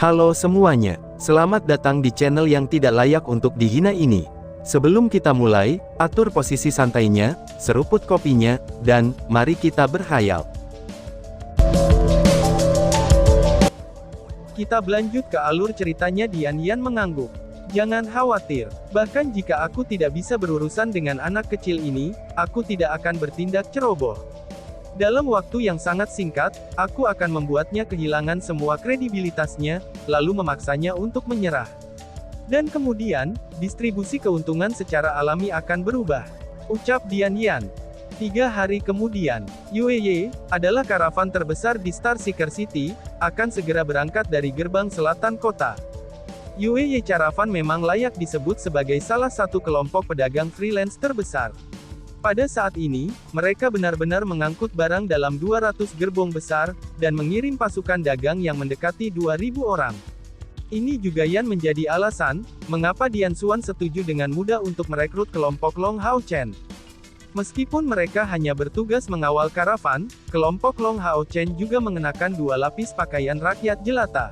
Halo semuanya, selamat datang di channel yang tidak layak untuk dihina ini. Sebelum kita mulai, atur posisi santainya, seruput kopinya, dan mari kita berkhayal. Kita berlanjut ke alur ceritanya. Yan mengangguk. Jangan khawatir, bahkan jika aku tidak bisa berurusan dengan anak kecil ini, aku tidak akan bertindak ceroboh. Dalam waktu yang sangat singkat, aku akan membuatnya kehilangan semua kredibilitasnya, lalu memaksanya untuk menyerah. Dan kemudian, distribusi keuntungan secara alami akan berubah. Ucap Yan. 3 hari kemudian, UEY adalah karavan terbesar di Star Seeker City, akan segera berangkat dari gerbang selatan kota. UEY Caravan memang layak disebut sebagai salah satu kelompok pedagang freelance terbesar. Pada saat ini, mereka benar-benar mengangkut barang dalam 200 gerbong besar, dan mengirim pasukan dagang yang mendekati 2.000 orang. Ini juga yang menjadi alasan, mengapa Dian Xuan setuju dengan mudah untuk merekrut kelompok Long Hao Chen. Meskipun mereka hanya bertugas mengawal karavan, kelompok Long Hao Chen juga mengenakan 2 lapis pakaian rakyat jelata.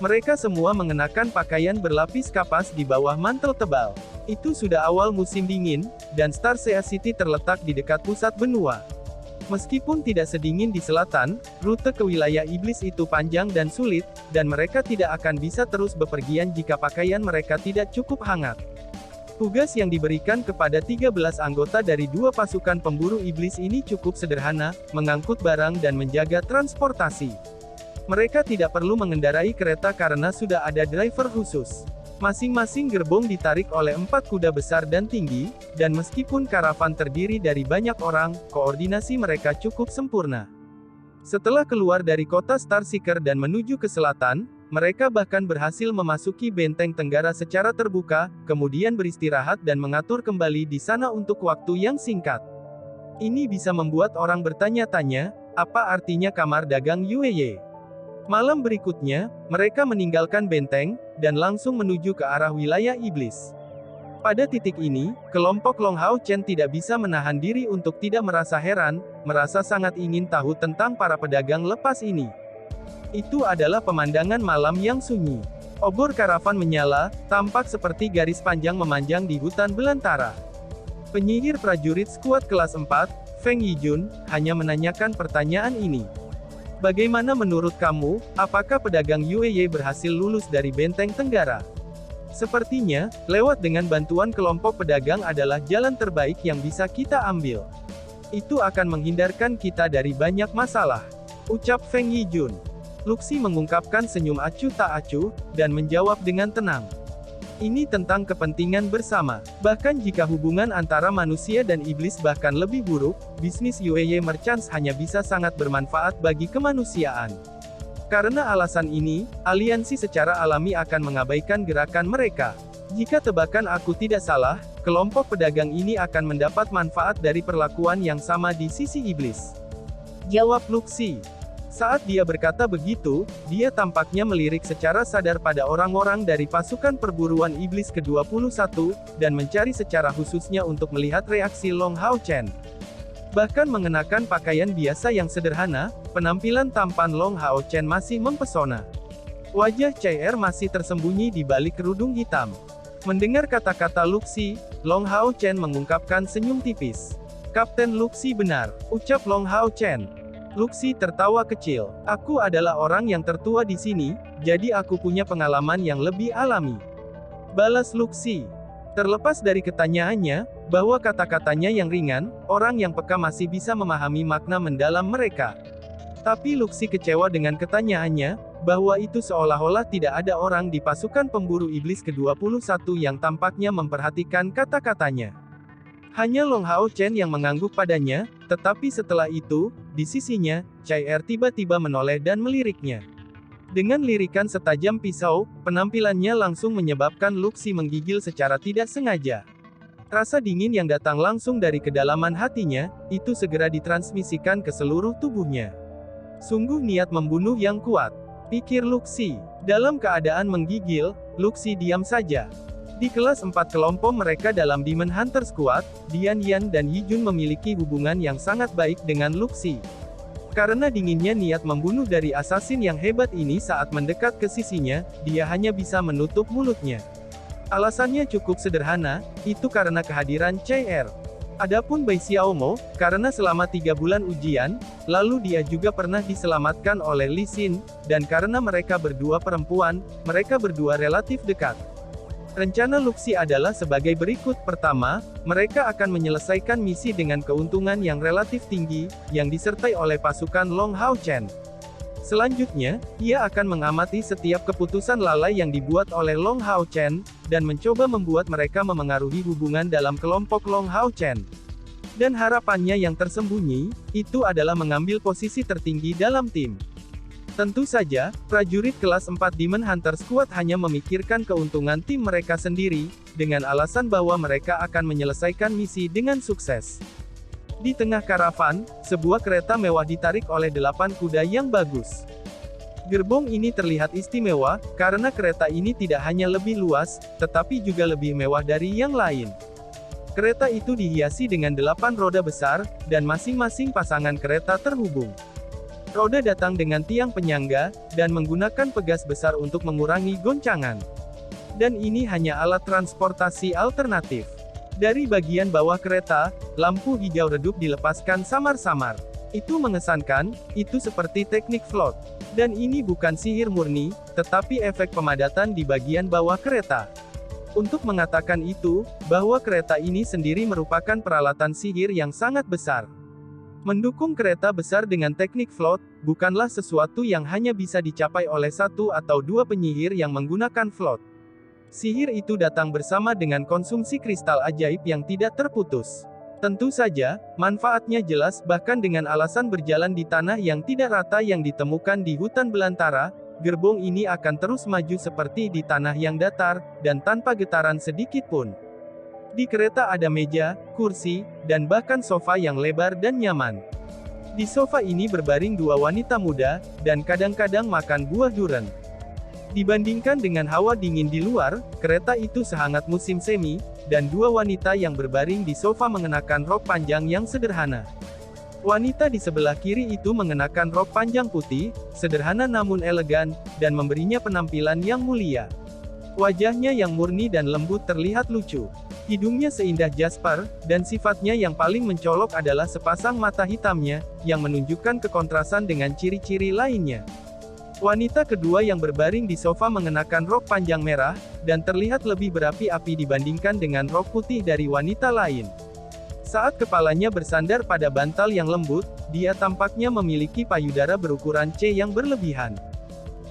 Mereka semua mengenakan pakaian berlapis kapas di bawah mantel tebal. Itu sudah awal musim dingin, dan Star Sea City terletak di dekat pusat benua. Meskipun tidak sedingin di selatan, rute ke wilayah iblis itu panjang dan sulit, dan mereka tidak akan bisa terus bepergian jika pakaian mereka tidak cukup hangat. Tugas yang diberikan kepada 13 anggota dari 2 pasukan pemburu iblis ini cukup sederhana, mengangkut barang dan menjaga transportasi. Mereka tidak perlu mengendarai kereta karena sudah ada driver khusus. Masing-masing gerbong ditarik oleh 4 kuda besar dan tinggi, dan meskipun karavan terdiri dari banyak orang, koordinasi mereka cukup sempurna. Setelah keluar dari kota Star Seeker dan menuju ke selatan, mereka bahkan berhasil memasuki benteng Tenggara secara terbuka, kemudian beristirahat dan mengatur kembali di sana untuk waktu yang singkat. Ini bisa membuat orang bertanya-tanya, apa artinya kamar dagang UEY? Malam berikutnya, mereka meninggalkan benteng, dan langsung menuju ke arah wilayah iblis. Pada titik ini, kelompok Long Hao Chen tidak bisa menahan diri untuk tidak merasa heran, merasa sangat ingin tahu tentang para pedagang lepas ini. Itu adalah pemandangan malam yang sunyi. Obor karavan menyala, tampak seperti garis panjang memanjang di hutan belantara. Penyihir prajurit skuad kelas 4, Feng Yijun, hanya menanyakan pertanyaan ini. Bagaimana menurut kamu, apakah pedagang UEY berhasil lulus dari benteng Tenggara? Sepertinya, lewat dengan bantuan kelompok pedagang adalah jalan terbaik yang bisa kita ambil. Itu akan menghindarkan kita dari banyak masalah. Ucap Feng Yijun. Luxi mengungkapkan senyum acuh tak acuh, dan menjawab dengan tenang. Ini tentang kepentingan bersama. Bahkan jika hubungan antara manusia dan iblis bahkan lebih buruk, bisnis UEY Merchants hanya bisa sangat bermanfaat bagi kemanusiaan. Karena alasan ini, aliansi secara alami akan mengabaikan gerakan mereka. Jika tebakan aku tidak salah, kelompok pedagang ini akan mendapat manfaat dari perlakuan yang sama di sisi iblis. Jawab Luxi. Saat dia berkata begitu, dia tampaknya melirik secara sadar pada orang-orang dari pasukan perburuan iblis ke-21, dan mencari secara khususnya untuk melihat reaksi Long Hao Chen. Bahkan mengenakan pakaian biasa yang sederhana, penampilan tampan Long Hao Chen masih mempesona. Wajah CR masih tersembunyi di balik kerudung hitam. Mendengar kata-kata Luxi, Long Hao Chen mengungkapkan senyum tipis. Kapten Luxi benar, ucap Long Hao Chen. Luxi tertawa kecil. Aku adalah orang yang tertua di sini, jadi aku punya pengalaman yang lebih alami. Balas Luxi. Terlepas dari ketanyaannya, bahwa kata-katanya yang ringan, orang yang peka masih bisa memahami makna mendalam mereka. Tapi Luxi kecewa dengan ketanyaannya, bahwa itu seolah-olah tidak ada orang di pasukan pemburu iblis ke-21 yang tampaknya memperhatikan kata-katanya. Hanya Long Hao Chen yang mengangguk padanya, tetapi setelah itu, di sisinya, CR tiba-tiba menoleh dan meliriknya. Dengan lirikan setajam pisau, penampilannya langsung menyebabkan Luxi menggigil secara tidak sengaja. Rasa dingin yang datang langsung dari kedalaman hatinya, itu segera ditransmisikan ke seluruh tubuhnya. Sungguh niat membunuh yang kuat, pikir Luxi. Dalam keadaan menggigil, Luxi diam saja. Di kelas 4 kelompok mereka dalam Demon Hunter Squad, Yan dan Yijun memiliki hubungan yang sangat baik dengan Luxi. Karena dinginnya niat membunuh dari asasin yang hebat ini saat mendekat ke sisinya, dia hanya bisa menutup mulutnya. Alasannya cukup sederhana, itu karena kehadiran CR. Adapun Bai Xiaomo, karena selama 3 bulan ujian, lalu dia juga pernah diselamatkan oleh Li Xin, dan karena mereka berdua perempuan, mereka berdua relatif dekat. Rencana Luxi adalah sebagai berikut. Pertama, mereka akan menyelesaikan misi dengan keuntungan yang relatif tinggi, yang disertai oleh pasukan Long Hao Chen. Selanjutnya, ia akan mengamati setiap keputusan lalai yang dibuat oleh Long Hao Chen, dan mencoba membuat mereka memengaruhi hubungan dalam kelompok Long Hao Chen. Dan harapannya yang tersembunyi, itu adalah mengambil posisi tertinggi dalam tim. Tentu saja, prajurit kelas 4 Demon Hunter Squad hanya memikirkan keuntungan tim mereka sendiri, dengan alasan bahwa mereka akan menyelesaikan misi dengan sukses. Di tengah karavan, sebuah kereta mewah ditarik oleh 8 kuda yang bagus. Gerbong ini terlihat istimewa, karena kereta ini tidak hanya lebih luas, tetapi juga lebih mewah dari yang lain. Kereta itu dihiasi dengan 8 roda besar, dan masing-masing pasangan kereta terhubung. Roda datang dengan tiang penyangga, dan menggunakan pegas besar untuk mengurangi goncangan. Dan ini hanya alat transportasi alternatif. Dari bagian bawah kereta, lampu hijau redup dilepaskan samar-samar. Itu mengesankan, itu seperti teknik float. Dan ini bukan sihir murni, tetapi efek pemadatan di bagian bawah kereta. Untuk mengatakan itu, bahwa kereta ini sendiri merupakan peralatan sihir yang sangat besar. Mendukung kereta besar dengan teknik float, bukanlah sesuatu yang hanya bisa dicapai oleh 1 atau 2 penyihir yang menggunakan float. Sihir itu datang bersama dengan konsumsi kristal ajaib yang tidak terputus. Tentu saja, manfaatnya jelas bahkan dengan alasan berjalan di tanah yang tidak rata yang ditemukan di hutan belantara, gerbong ini akan terus maju seperti di tanah yang datar, dan tanpa getaran sedikit pun. Di kereta ada meja, kursi, dan bahkan sofa yang lebar dan nyaman. Di sofa ini berbaring 2 wanita muda, dan kadang-kadang makan buah durian. Dibandingkan dengan hawa dingin di luar, kereta itu sehangat musim semi, dan 2 wanita yang berbaring di sofa mengenakan rok panjang yang sederhana. Wanita di sebelah kiri itu mengenakan rok panjang putih, sederhana namun elegan, dan memberinya penampilan yang mulia. Wajahnya yang murni dan lembut terlihat lucu. Hidungnya seindah jasper, dan sifatnya yang paling mencolok adalah sepasang mata hitamnya, yang menunjukkan kekontrasan dengan ciri-ciri lainnya. Wanita kedua yang berbaring di sofa mengenakan rok panjang merah, dan terlihat lebih berapi-api dibandingkan dengan rok putih dari wanita lain. Saat kepalanya bersandar pada bantal yang lembut, dia tampaknya memiliki payudara berukuran C yang berlebihan.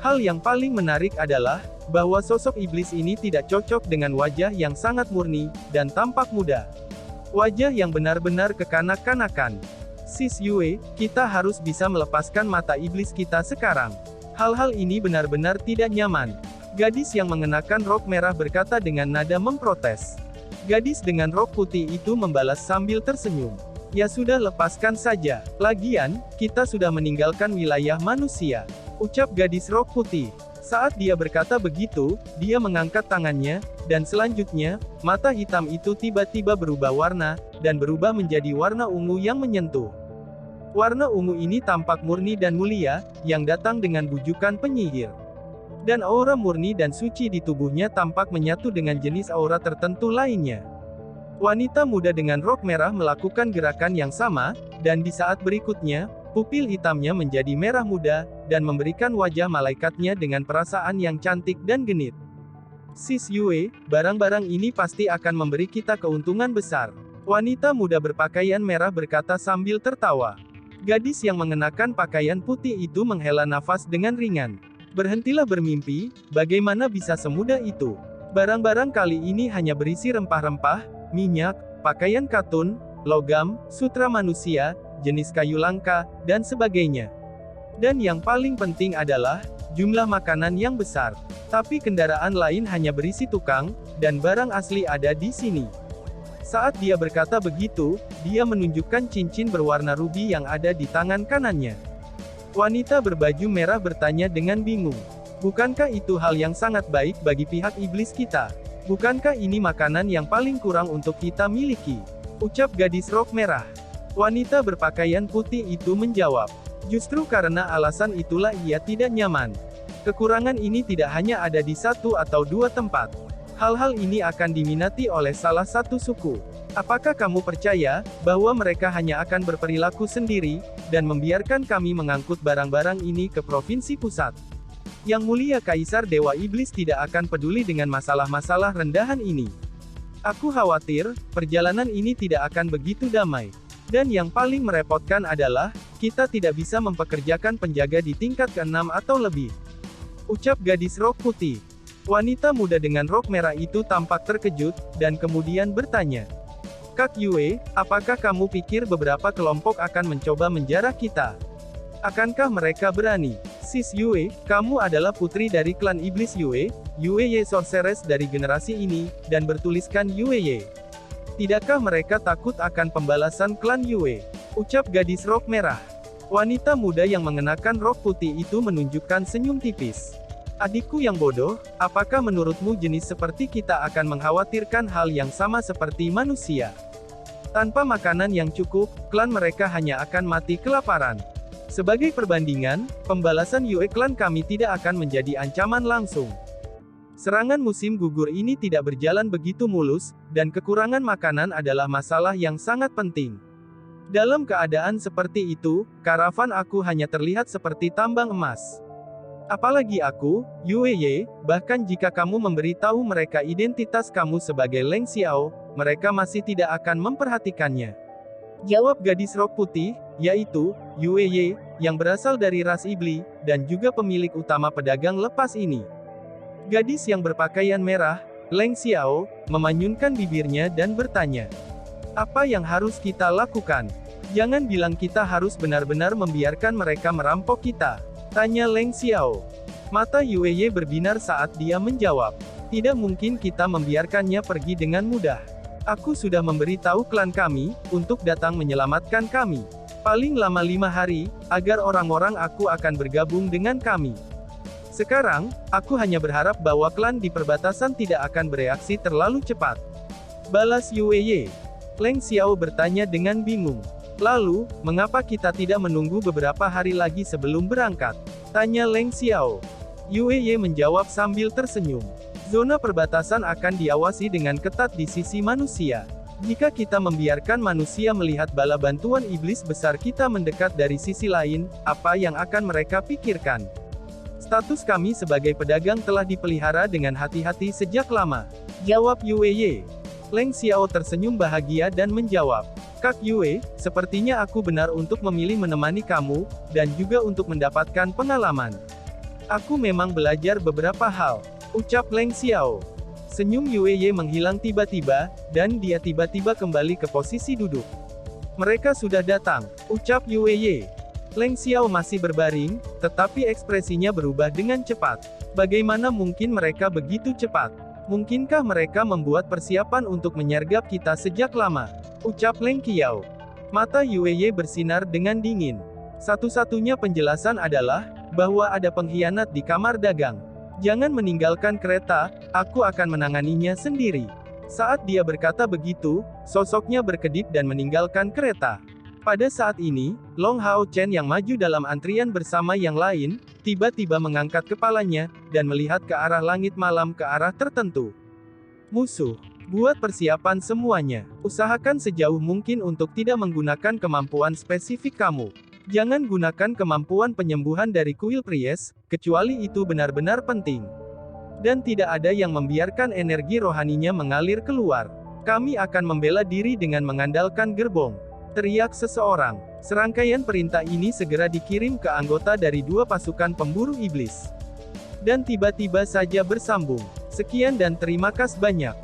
Hal yang paling menarik adalah, bahwa sosok iblis ini tidak cocok dengan wajah yang sangat murni, dan tampak muda. Wajah yang benar-benar kekanak-kanakan. Sis Yue, kita harus bisa melepaskan mata iblis kita sekarang. Hal-hal ini benar-benar tidak nyaman. Gadis yang mengenakan rok merah berkata dengan nada memprotes. Gadis dengan rok putih itu membalas sambil tersenyum. Ya sudah, lepaskan saja. Lagian, kita sudah meninggalkan wilayah manusia. Ucap gadis rok putih. Saat dia berkata begitu, dia mengangkat tangannya, dan selanjutnya, mata hitam itu tiba-tiba berubah warna, dan berubah menjadi warna ungu yang menyentuh. Warna ungu ini tampak murni dan mulia, yang datang dengan bujukan penyihir. Dan aura murni dan suci di tubuhnya tampak menyatu dengan jenis aura tertentu lainnya. Wanita muda dengan rok merah melakukan gerakan yang sama, dan di saat berikutnya, pupil hitamnya menjadi merah muda, dan memberikan wajah malaikatnya dengan perasaan yang cantik dan genit. Sis Yue, barang-barang ini pasti akan memberi kita keuntungan besar. Wanita muda berpakaian merah berkata sambil tertawa. Gadis yang mengenakan pakaian putih itu menghela nafas dengan ringan. Berhentilah bermimpi, bagaimana bisa semudah itu? Barang-barang kali ini hanya berisi rempah-rempah, minyak, pakaian katun, logam, sutra manusia, jenis kayu langka, dan sebagainya. Dan yang paling penting adalah, jumlah makanan yang besar. Tapi kendaraan lain hanya berisi tukang, dan barang asli ada di sini. Saat dia berkata begitu, dia menunjukkan cincin berwarna rubi yang ada di tangan kanannya. Wanita berbaju merah bertanya dengan bingung. Bukankah itu hal yang sangat baik bagi pihak iblis kita? Bukankah ini makanan yang paling kurang untuk kita miliki? Ucap gadis rok merah. Wanita berpakaian putih itu menjawab. Justru karena alasan itulah ia tidak nyaman. Kekurangan ini tidak hanya ada di satu atau dua tempat. Hal-hal ini akan diminati oleh salah satu suku. Apakah kamu percaya bahwa mereka hanya akan berperilaku sendiri dan membiarkan kami mengangkut barang-barang ini ke provinsi pusat? Yang Mulia Kaisar Dewa Iblis tidak akan peduli dengan masalah-masalah rendahan ini. Aku khawatir, perjalanan ini tidak akan begitu damai. Dan yang paling merepotkan adalah, kita tidak bisa mempekerjakan penjaga di tingkat ke-6 atau lebih. Ucap gadis rok putih. Wanita muda dengan rok merah itu tampak terkejut, dan kemudian bertanya. Kak Yue, apakah kamu pikir beberapa kelompok akan mencoba menjarah kita? Akankah mereka berani? Sis Yue, kamu adalah putri dari klan iblis Yue, Yue Sorceress dari generasi ini, dan bertuliskan Yue. Tidakkah mereka takut akan pembalasan klan Yue? Ucap gadis rok merah. Wanita muda yang mengenakan rok putih itu menunjukkan senyum tipis. Adikku yang bodoh, apakah menurutmu jenis seperti kita akan mengkhawatirkan hal yang sama seperti manusia? Tanpa makanan yang cukup, klan mereka hanya akan mati kelaparan. Sebagai perbandingan, pembalasan Yue klan kami tidak akan menjadi ancaman langsung. Serangan musim gugur ini tidak berjalan begitu mulus, dan kekurangan makanan adalah masalah yang sangat penting. Dalam keadaan seperti itu, karavan aku hanya terlihat seperti tambang emas. Apalagi aku, Yue, bahkan jika kamu memberitahu mereka identitas kamu sebagai Leng Xiao, mereka masih tidak akan memperhatikannya. Jawab gadis rok putih, yaitu, Yue, yang berasal dari ras iblis, dan juga pemilik utama pedagang lepas ini. Gadis yang berpakaian merah, Leng Xiao, memanyunkan bibirnya dan bertanya. Apa yang harus kita lakukan? Jangan bilang kita harus benar-benar membiarkan mereka merampok kita. Tanya Leng Xiao. Mata Yue berbinar saat dia menjawab. Tidak mungkin kita membiarkannya pergi dengan mudah. Aku sudah memberitahu klan kami, untuk datang menyelamatkan kami. Paling lama 5 hari, agar orang-orang aku akan bergabung dengan kami. Sekarang, aku hanya berharap bahwa klan di perbatasan tidak akan bereaksi terlalu cepat. Balas Yue. Leng Xiao bertanya dengan bingung. Lalu, mengapa kita tidak menunggu beberapa hari lagi sebelum berangkat? Tanya Leng Xiao. Yue menjawab sambil tersenyum. Zona perbatasan akan diawasi dengan ketat di sisi manusia. Jika kita membiarkan manusia melihat bala bantuan iblis besar kita mendekat dari sisi lain, apa yang akan mereka pikirkan? Status kami sebagai pedagang telah dipelihara dengan hati-hati sejak lama. Jawab Yue. Leng Xiao tersenyum bahagia dan menjawab. Kak Yue, sepertinya aku benar untuk memilih menemani kamu, dan juga untuk mendapatkan pengalaman. Aku memang belajar beberapa hal. Ucap Leng Xiao. Senyum Yue menghilang tiba-tiba, dan dia tiba-tiba kembali ke posisi duduk. Mereka sudah datang, ucap Yue. Leng Xiao masih berbaring, tetapi ekspresinya berubah dengan cepat. Bagaimana mungkin mereka begitu cepat? Mungkinkah mereka membuat persiapan untuk menyergap kita sejak lama? Ucap Leng Xiao. Mata Yue bersinar dengan dingin. Satu-satunya penjelasan adalah, bahwa ada pengkhianat di kamar dagang. Jangan meninggalkan kereta, aku akan menanganinya sendiri. Saat dia berkata begitu, sosoknya berkedip dan meninggalkan kereta. Pada saat ini, Long Hao Chen yang maju dalam antrian bersama yang lain, tiba-tiba mengangkat kepalanya, dan melihat ke arah langit malam ke arah tertentu. Musuh. Buat persiapan semuanya. Usahakan sejauh mungkin untuk tidak menggunakan kemampuan spesifik kamu. Jangan gunakan kemampuan penyembuhan dari kuil Pries, kecuali itu benar-benar penting. Dan tidak ada yang membiarkan energi rohaninya mengalir keluar. Kami akan membela diri dengan mengandalkan gerbong. Teriak seseorang. Serangkaian perintah ini segera dikirim ke anggota dari 2 pasukan pemburu iblis. Dan tiba-tiba saja bersambung. Sekian dan terima kasih banyak.